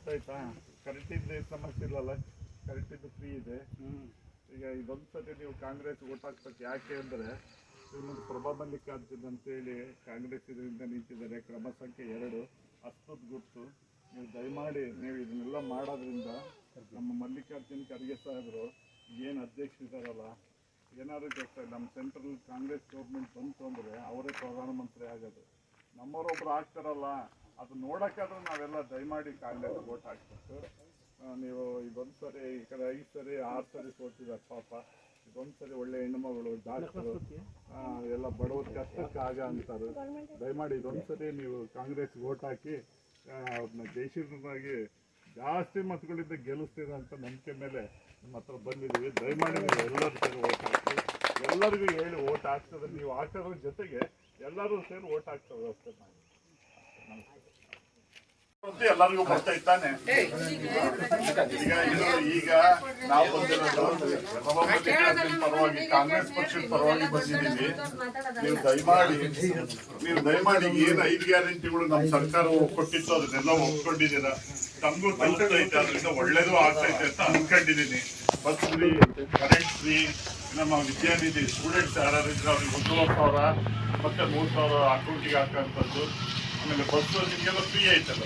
ಗೊತ್ತಾಯ್ತಾ? ಕರೆಂಟಿದ್ದು ಸಮಸ್ಯೆ ಇಲ್ಲಲ್ಲ, ಕರೆಂಟಿದ್ದು ಫ್ರೀ ಇದೆ. ಈಗ ಇದೊಂದ್ಸತಿ ನೀವು ಕಾಂಗ್ರೆಸ್ ಓಟ್ ಹಾಕ್ಬೇಕು. ಯಾಕೆ ಅಂದರೆ ಇವನೊಂದು ಪ್ರಭಾ ಮಲ್ಲಿಕಾರ್ಜುನ್ ಅಂತೇಳಿ ಕಾಂಗ್ರೆಸ್ ಇದರಿಂದ ನಿಂತಿದ್ದಾರೆ, ಕ್ರಮ ಸಂಖ್ಯೆ 2 ಅಷ್ಟೊತ್ತು ಗುರ್ತು. ನೀವು ದಯಮಾಡಿ ನೀವು ಇದನ್ನೆಲ್ಲ ಮಾಡೋದ್ರಿಂದ ನಮ್ಮ ಮಲ್ಲಿಕಾರ್ಜುನ್ ಖರ್ಗೆ ಸಾಹೇಬರು ಏನು ಅಧ್ಯಕ್ಷರಿದ್ದಾರಲ್ಲ, ಏನಾದ್ರು ಗೊತ್ತಾಯಿಲ್ಲ, ನಮ್ಮ ಸೆಂಟ್ರಲ್ ಕಾಂಗ್ರೆಸ್ ಗೌರ್ಮೆಂಟ್ ಬಂತು ಅಂದರೆ ಅವರೇ ಪ್ರಧಾನಮಂತ್ರಿ ಆಗೋದು. ನಮ್ಮವರೊಬ್ಬರು ಆಗ್ತಾರಲ್ಲ, ಅದು ನೋಡೋಕ್ಕಾದ್ರೂ ನಾವೆಲ್ಲ ದಯಮಾಡಿ ಕಾಂಗ್ರೆಸ್ ಓಟ್ ಹಾಕ್ಬೇಕು. ನೀವು ಇದೊಂದು ಸರಿ, ಈ ಕಡೆ 5 ಸರಿ 6 ಸರಿ ಸೋತಿದ್ದಾರೆ ಪಾಪ. ಇದೊಂದು ಸರಿ ಒಳ್ಳೆ ಹೆಣ್ಣುಮಗಳು, ಡಾಕ್ಟರು, ಎಲ್ಲ ಬಡವ್ರ ಕಷ್ಟಕ್ಕೆ ಆಗ ಅಂತಾರೆ. ದಯಮಾಡಿ ಇದೊಂದು ಸರಿ ನೀವು ಕಾಂಗ್ರೆಸ್ಗೆ ಓಟ್ ಹಾಕಿ ಅವ್ರನ್ನ ಜಯಶೀಲರಾಗಿ ಜಾಸ್ತಿ ಮತಗಳಿಂದ ಗೆಲ್ಲಿಸ್ತೀರ ಅಂತ ನಂಬಿಕೆ ಮೇಲೆ ನಿಮ್ಮ ಹತ್ರ ಬಂದಿದ್ದೀವಿ. ದಯಮಾಡಿ ನೀವು ಎಲ್ಲರೂ ಸೇರಿ ಓಟ್ ಹಾಕಿ, ಎಲ್ಲರಿಗೂ ಹೇಳಿ ಓಟ್ ಹಾಕ್ತದೆ. ನೀವು ಹಾಕೋದ್ರ ಜೊತೆಗೆ ಎಲ್ಲರೂ ಸೇರಿ ಓಟ್ ಹಾಕ್ತದೆ ವ್ಯವಸ್ಥೆ ಮಾಡಿ. ಎಲ್ಲರಿಗೂ ಬರ್ತಾ ಇದ್ದಾನೆ. ಈಗ ನಾವು ಬಂದಿರೋದು ಪರವಾಗಿ, ಕಾಂಗ್ರೆಸ್ ಪಕ್ಷದ ಪರವಾಗಿ ಬಂದಿದ್ದೀವಿ. ನೀವು ದಯಮಾಡಿ ಏನು 5 ಗ್ಯಾರಂಟಿಗಳು ನಮ್ಮ ಸರ್ಕಾರ ಕೊಟ್ಟಿತ್ತು ಅದನ್ನೆಲ್ಲ ಒಪ್ಕೊಂಡಿದ್ದೀರಾ. ತಮಗೂ ತಲುಪ್ತೈತೆ, ಅದರಿಂದ ಒಳ್ಳೇದು ಆಗ್ತೈತೆ ಅಂತ ಅನ್ಕೊಂಡಿದ್ದೀನಿ. ಬಸ್ ಫ್ರೀ, ಕರೆಂಟ್ ಫ್ರೀ, ನಮ್ಮ ವಿದ್ಯಾನಿಧಿ ಸ್ಟೂಡೆಂಟ್ಸ್ ಯಾರಿದ್ರೆ ಅವ್ರಿಗೆ 1,000 ಮತ್ತೆ 3,000 ಅಕೌಂಟಿಗೆ ಹಾಕೋಂಥದ್ದು. ಆಮೇಲೆ ಬಸ್ ನಿಮಗೆಲ್ಲ ಫ್ರೀ ಐತಲ್ಲ.